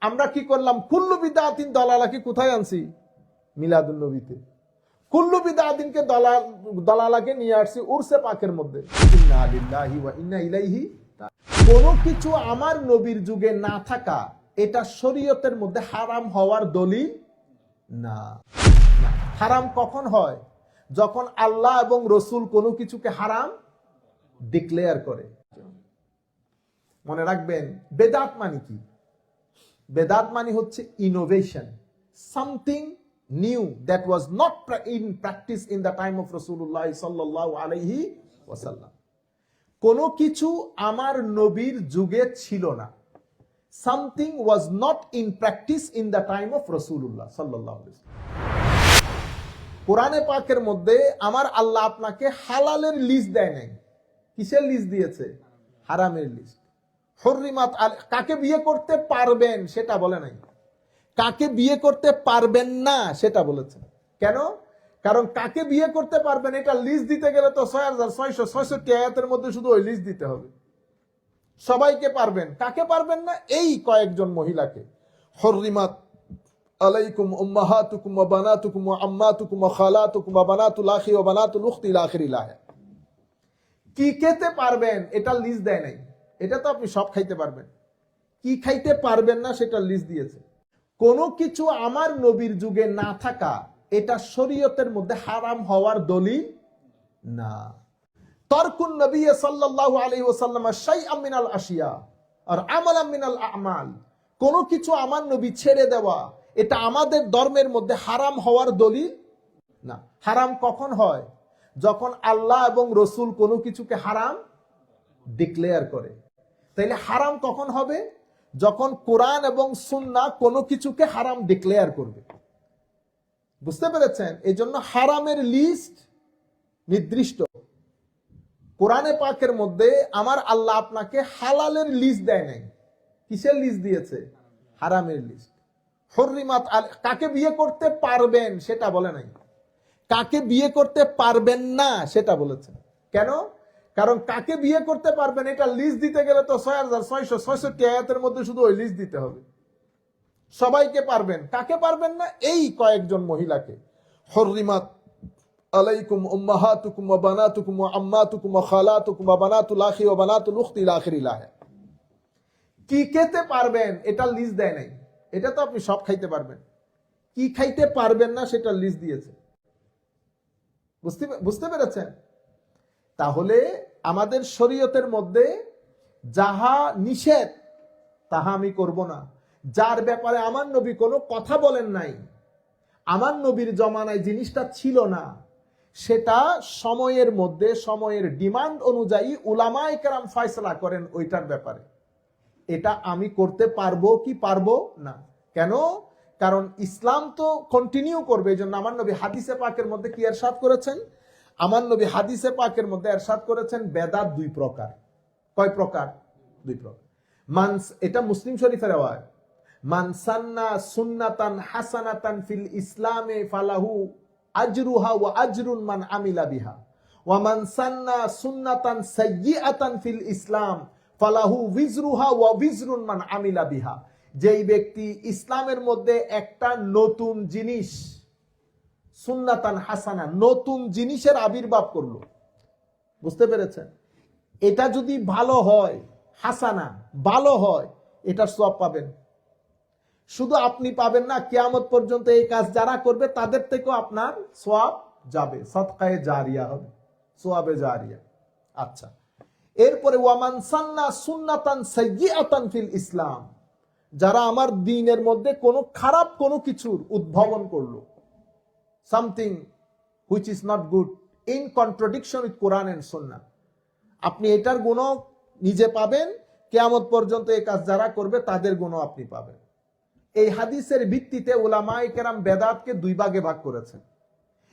আমরা কি করলাম? কুল্লু বিদআতিন দালালাকে কোথায় আনছি? মিলাদুন নবীতে। কুল্লু বিদআতিনকে দালালাকে নিয়ে আসছি উরসে পাকের মধ্যে। ইন্না লিল্লাহি ওয়া ইন্না ইলাইহি। কোনো কিছু আমার নবীর যুগে না থাকা এটা শরীয়তের মধ্যে হারাম হওয়ার দলিল না। হারাম কখন হয়? যখন আল্লাহ এবং রসুল কোনো কিছুকে হারাম ডিক্লেয়ার করে। মনে রাখবেন, বেদাত মানে কি? বেদাত মানে হচ্ছে innovation, something new that was not in practice in the time of রাসূলুল্লাহ সাল্লাল্লাহু আলাইহি ওয়াসাল্লাম। কোনো কিছু আমার নবীর যুগে ছিল না। Something was not in practice in the time of রাসূলুল্লাহ সাল্লাল্লাহু আলাইহি ওয়াসাল্লাম। কোরআনে পাকের মধ্যে আমার আল্লাহ আপনাকে হালালের লিস্ট দেয় নাই। কিসের লিস্ট দিয়েছে? হারামের লিস্ট। হুররিমাত, কাকে বিয়ে করতে পারবেন সেটা বলে নাই, কাকে বিয়ে করতে পারবেন না সেটা বলেছে। কেন? কারণ কাকে বিয়ে করতে পারবেন এটা লিস্ট দিতে গেলে তো 6666 আয়াতের মধ্যে শুধু ওই লিস্ট দিতে হবে। সবাইকে পারবেন, কাকে পারবেন না? এই কয়েকজন মহিলাকে। হুররিমাত আলাইকুম উম্মাহাতুকুম ওয়া বানাতুকুম ওয়া আম্মাতুকুম ওয়া খালাতুকুম ওয়া বানাতুল আখি ওয়া বানাতুল উখতি ইলা আখিরিল আয়াত। কি খেতে পারবেন এটা লিস্ট দেয় নাই। এটা তো আপনি সব খাইতে পারবেন, কি খাইতে পারবেন না সেটা লিস্ট দিয়েছে। কোনো কিছু আমার নবীর যুগে না থাকা এটা শরীয়তের মধ্যে হারাম হওয়ার দলিল না। তারকুন নবী সাল্লাল্লাহু আলাইহি ওয়াসাল্লাম শাইআম মিনাল আশিয়া আর আমালাম মিনাল আমাল, কোনো কিছু আমার নবী ছেড়ে দেওয়া এটা আমাদের ধর্মের মধ্যে হারাম হওয়ার দলিল না। হারাম কখন হয়? যখন আল্লাহ এবং রসুল কোনো কিছুকে হারাম ডিক্লেয়ার করে। তাইলে হারাম কখন হবে? যখন কোরআন এবং সুন্নাহ কোনো কিছুকে হারাম ডিক্লেয়ার করবে। বুঝতে পেরেছেন? এই জন্য হারামের লিস্ট নির্দিষ্ট। কোরআনে পাকের মধ্যে আমার আল্লাহ আপনাকে হালালের লিস্ট দেয় নাই। কিসের লিস্ট দিয়েছে? হারামের লিস্ট। হুররিমাত, কাকে বিয়ে করতে পারবেন সেটা বলে নাই, কাকে বিয়ে করতে পারবেন না সেটা বলেছে। কেন? কারণ কাকে বিয়ে করতে পারবেন এটা লিস্ট দিতে গেলে তো 6666 আয়াতের মধ্যে শুধু ওই লিস্ট দিতে হবে। সবাইকে পারবেন, কাকে পারবেন না? এই কয়েকজন মহিলাকে। হুররিমাত আলাইকুম উম্মাহাতুকুম ওয়া বানাতুকুম ওয়া আম্মাতুকুম ওয়া খালাতুকুম ওয়া বানাতুল আখি ওয়া বানাতুল উখতি ইলা আখিরিল আয়াত। কি খেতে পারবেন এটা লিস্ট দেয় নাই। এটা তো আপনি সব খাইতে পারবেন, কি খাইতে পারবেন না সেটা লিস্ট দিয়েছে। বুঝতে পেরেছেন? তাহলে আমাদের শরীয়তের মধ্যে যাহা নিষেধ তাহা আমি করব না। যার ব্যাপারে আমার নবী কোনো কথা বলেন নাই, আমার নবীর জমানায় জিনিসটা ছিল না, সেটা সময়ের মধ্যে সময়ের ডিমান্ড অনুযায়ী উলামায়ে কেরাম ফয়সালা করেন ওইটার ব্যাপারে। এটা আমি করতে পারবো কি পারবো না। কেন? কারণ ইসলাম তো কন্টিনিউ করবে। এই জন্য আমার নবী হাদিসে পাকের মধ্যে কি ইরশাদ করেছেন? আমার নবী হাদিসে পাকের মধ্যে ইরশাদ করেছেন বেদাত দুই প্রকার। কয় প্রকার? দুই প্রকার। এটা মুসলিম শরীফের রিওয়ায়াত। মান সান্না সুন্নাতান হাসানাতান ফিল ইসলামে ফালাহু আজরুহা ওয়া আজরুন মান আমিলা বিহা ওয়া মান সান্না সুন্নাতান সাইয়্যিআতান ফিল ইসলাম ফালাহু বিজরুহা ওয়া বিজরুন মান আমিলা বিহা। যেই ব্যক্তি ইসলামের মধ্যে একটা নতুন জিনিস, সুন্নাতান হাসানা, নতুন জিনিসের আবির্ভাব করলো, বুঝতে পেরেছেন? এটা যদি ভালো হয়, হাসানা ভালো হয়, এটার সওয়াব পাবেন। শুধু আপনি পাবেন না, কিয়ামত পর্যন্ত এই কাজ যারা করবে তাদের থেকেও আপনার সওয়াব যাবে, সাদকায়ে জারিয়া হবে, সওয়াবে জারিয়া। আচ্ছা, এরপরে ওয়ামান সান্না সুন্নাতান সাইয়্যিআতান ফিল ইসলাম, যারা আমার দ্বীনের মধ্যে কোনো খারাপ কোনো কিছুর উদ্ভাবন করলো, something which is not good, in contradiction with Quran and Sunnah, আপনি এটার গুণ নিজে পাবেন, কিয়ামত পর্যন্ত এই কাজ যারা করবে তাদের গুণ আপনি পাবেন। এই হাদিসের ভিত্তিতে উলামায়ে কেরাম বেদাতকে দুই ভাগে ভাগ করেছেন।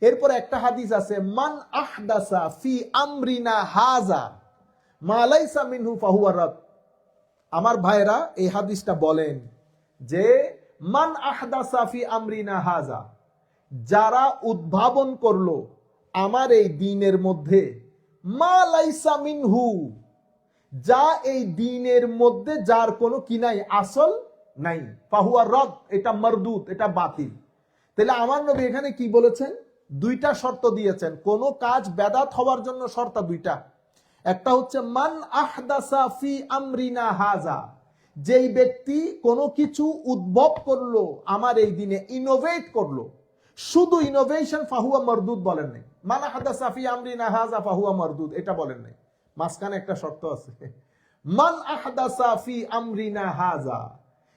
এরপর একটা হাদিস আছে, মান আহদাসা ফি আমরিনা হাযা মা লাইসা মিনহু ফাহুয়া রাদ। আমার ভাইরা এই হাদিসটা বলেন যে মান আহদাসা ফি আমরিনা হাযা, যারা উদ্ভাবন করলো আমার এই দ্বীনের মধ্যে, মা লাইসা মিনহু, যা এই দ্বীনের মধ্যে যার কোনো কি নাই, আসল নাই, ফাহুয়া রদ, এটা মারদুদ, এটা বাতিল। তাহলে আমার নবী এখানে কি বলেছেন? দুইটা শর্ত দিয়েছেন। কোন কাজ বেদাত হওয়ার জন্য শর্ত দুইটা। একটা হচ্ছে মান আহদাসা ফি আমরিনা হাজা, যেই ব্যক্তি কোনো কিছু উদ্ভব করলো আমার এই দিনে, ইনোভেট করলো, শুধু ইনোভেশন, ফাহুয়া মারদুদ বলেন নাই। মান আহদাসা ফি আমরিনা হাজা ফাহুয়া মারদুদ এটা বলেন নাই, মাঝখানে একটা শর্ত আছে। মান আহদাসা ফি আমরিনা হাজা,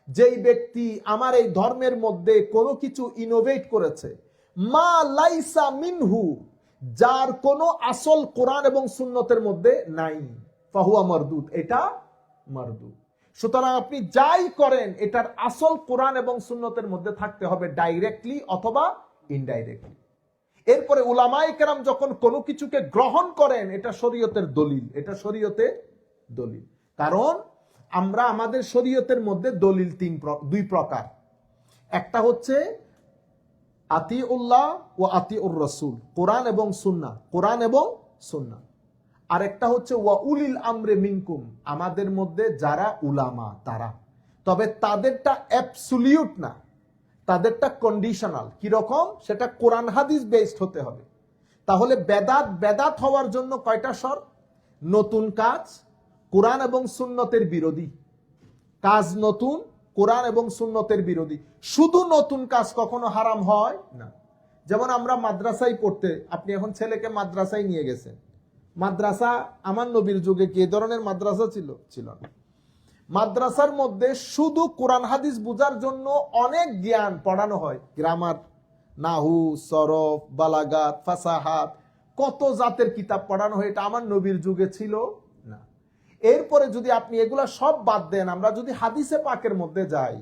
যেই ব্যক্তি আমার এই ধর্মের মধ্যে কোনো কিছু ইনোভেট করেছে, মা লাইসা মিনহু, যার কোনো আসল কোরআন এবং সুন্নতের মধ্যে নাই, ফাহুয়া মারদুদ, এটা মারদুদ। সুতরাং আপনি যাই করেন এটার আসল কোরআন এবং সুন্নতের মধ্যে থাকতে হবে, ডাইরেক্টলি অথবা ইনডাইরেক্টলি। এরপরে উলামায়ে কেরাম যখন কোনো কিছুকে গ্রহণ করেন, এটা শরীয়তের দলিল, এটা শরীয়তে দলিল। কারণ আমরা আমাদের শরীয়তের মধ্যে দলিল দুই প্রকার। একটা হচ্ছে আতিউল্লাহ ও আতিউর রাসূল, কোরআন এবং সুন্নাহ, কোরআন এবং সুন্নাহ। আর একটা হচ্ছে ওয়া উলিল আমরে মিনকুম, আমাদের মধ্যে যারা উলামা তারা। তবে তাদেরটা অ্যাবসলিউট না, তাদেরটা কন্ডিশনাল। কিরকম? সেটা কোরআন হাদিস বেসড হতে হবে। তাহলে বেদাত হওয়ার জন্য কয়টা শর্ত? নতুন কাজ, কোরআন এবং সুন্নতের বিরোধী কাজ, নতুন কোরআন এবং সুন্নতের বিরোধী। শুধু নতুন কাজ কখনো হারাম হয় না। যেমন আমরা মাদ্রাসায় পড়তে, আপনি এখন ছেলেকে মাদ্রাসায় নিয়ে গেছেন, মাদ্রাসা আমার নবীর যুগে কি ধরনের মাদ্রাসা ছিল? ছিল না। মাদ্রাসার মধ্যে শুধু কোরআন হাদিস বোঝার জন্য অনেক জ্ঞান পড়ানো হয়, গ্রামার, নাহু, সরফ, বালাগাত, ফাসাহাত, কত জাতের কিতাব পড়ানো হয়। এটা আমার নবীর যুগে ছিল না। এরপরে যদি আপনি এগুলা সব বাদ দেন, আমরা যদি হাদিসে পাকের মধ্যে যাই,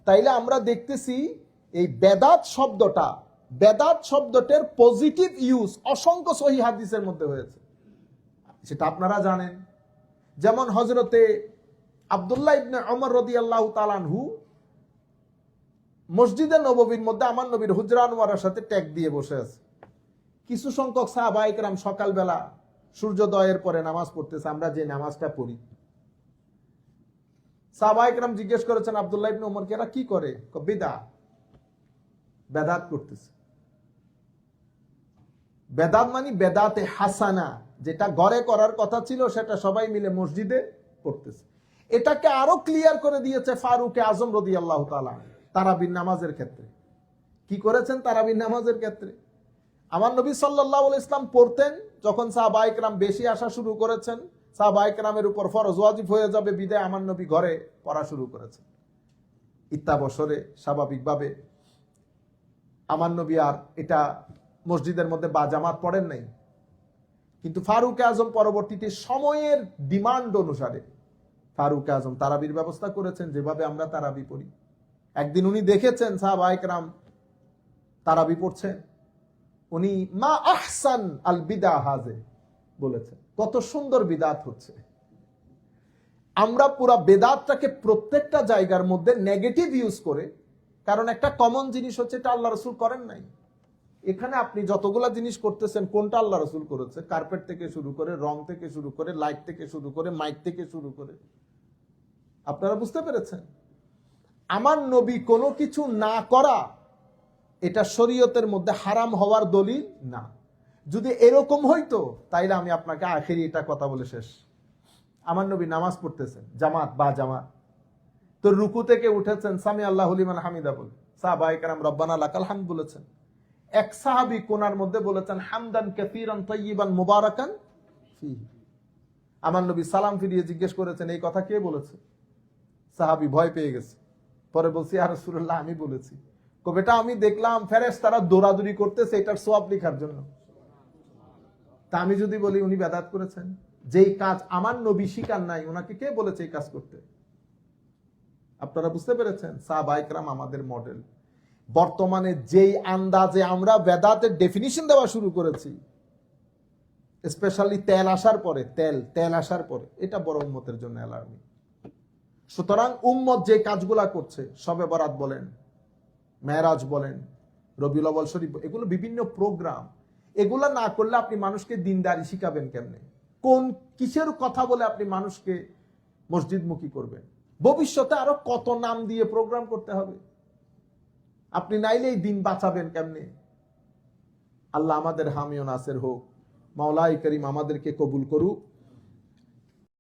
তাইলে আমরা দেখতেছি এই বেদাত শব্দটার পজিটিভ ইউজ অসংখ্য সহিহ হাদিসের মধ্যে হয়েছে, সেটা আপনারা জানেন। যেমন হযরতে আব্দুল্লাহ ইবনে ওমর রাদিয়াল্লাহু তাআলা আনহু মসজিদে নববীর মধ্যে আমার নবীর হুজরা আনোয়ারের সাথে ট্যাগ দিয়ে বসে আছে। কিছু সংখ্যক সাহাবায়ে কেরাম সকালবেলা সূর্যোদয়ের পরে নামাজ পড়তেছে, আমরা যে নামাজটা পড়ি। সাহাবায়ে কেরাম জিজ্ঞেস করেছেন আব্দুল্লাহ ইবনে ওমরকে, এরা কি করে? বেদাত করতেছে। বেদাত মানে বেদাতে হাসানা, যেটা ঘরে করার কথা ছিল সেটা সবাই মিলে মসজিদে করতেছে। এটাকে আরো ক্লিয়ার করে দিয়েছে ফারুকে আজম রাদিয়াল্লাহু তাআলা তারাবির নামাজের ক্ষেত্রে। কি করেছেন তারাবির নামাজের ক্ষেত্রে? আমার নবী সাল্লাল্লাহু আলাইহি ওয়াসাল্লাম পড়তেন, যখন সাহাবায়ে কেরাম বেশি আসা শুরু করেছেন, সাহাবায়ে কেরামের উপর ফরজ ওয়াজিব হয়ে যাবে বিদায় আমার নবী ঘরে পড়া শুরু করেছেন। ইত্যাবসরে স্বাভাবিকভাবে আমার নবী আর এটা মসজিদের মধ্যে বা জামাত পড়েন নাই। কিন্তু ফারুক আজম পরবর্তীতে সময়ের ডিমান্ড অনুসারে ফারুক আজম তারাবির ব্যবস্থা করেছেন, যেভাবে আমরা তারাবি পড়ি। একদিন উনি দেখেছেন সাহাবায়ে কেরাম তারাবি পড়ছেন, উনি মা আহসান আল বিদা হাজে বলেছেন, কত সুন্দর বিদাত হচ্ছে। আমরা পুরা বেদাতটাকে প্রত্যেকটা জায়গার মধ্যে নেগেটিভ ইউজ করে, কারণ একটা কমন জিনিস হচ্ছে এটা আল্লাহ রাসূল করেন নাই। এখানে আপনি যতগুলা জিনিস করতেছেন কোনটা আল্লাহ রাসূল করেছে? কার্পেট থেকে শুরু করে, রং থেকে শুরু করে, লাইট থেকে শুরু করে, মাইক থেকে শুরু করে। আপনারা বুঝতে পেরেছেন? আমার নবী কোনো কিছু না করা এটা শরীয়তের মধ্যে হারাম হওয়ার দলিল না। যদি এরকম হইতো তাইলে আমি আপনাকে আখেরি এটা কথা বলে শেষ। আমার নবী নামাজ পড়তেছেন জামাত বা জামাত, তো রুকু থেকে উঠেছেন সামি আল্লাহু লিমান হামিদা বলে, সাহাবায়ে কেরাম রব্বানা লাকাল হামদ বলেছেন। এক সাহাবী কোনার মধ্যে বলেছেন হামদান কাসীরান তাইয়িবান মুবারাকান ফীহি। আমার নবী সালাম ফিরিয়ে জিজ্ঞেস করেছেন এই কথা কে বলেছে? সাহাবী ভয় পেয়ে গেছে, পরে বলছি ইয়া রাসূলুল্লাহ আমি বলেছি। বেটা আমি দেখলাম ফেরেশতারা দৌড়াদৌড়ি করতেছে এটার সওয়াব লেখার জন্য, তা আমি যদি বলি উনি বেদাত করেছেন, যেই কাজ আমার নবী শিখান নাই, ওনাকে কে বলেছে এই কাজ করতে? আপনারা বুঝতে পেরেছেন? সাহাবায়ে কেরাম আমাদের মডেল। বর্তমানে যেই আন্দাজে আমরা বেদাতের ডেফিনিশন দেওয়া শুরু করেছি, স্পেশালি তেল আসার পরে, এটা বড় উম্মতের জন্য অ্যালার্মিং। সুতরাং উম্মত যে কাজগুলা করছে, শবে বরাত বলেন, মেরাজ বলেন, রবিউল আউয়াল শরীফ, এগুলো বিভিন্ন প্রোগ্রাম, এগুলা না করলে আপনি মানুষকে দিনদারি শিখাবেন কেমনে? কোন কিসের কথা বলে আপনি মানুষকে মসজিদমুখী করবেন? ভবিষ্যতে আরো কত নাম দিয়ে প্রোগ্রাম করতে হবে। আপনি নাইলেই দিন বাঁচাবেন কেমনে? আল্লাহ আমাদের হামি ও নাসির হোক। মাওলাই করিম আমাদেরকে কবুল করুক।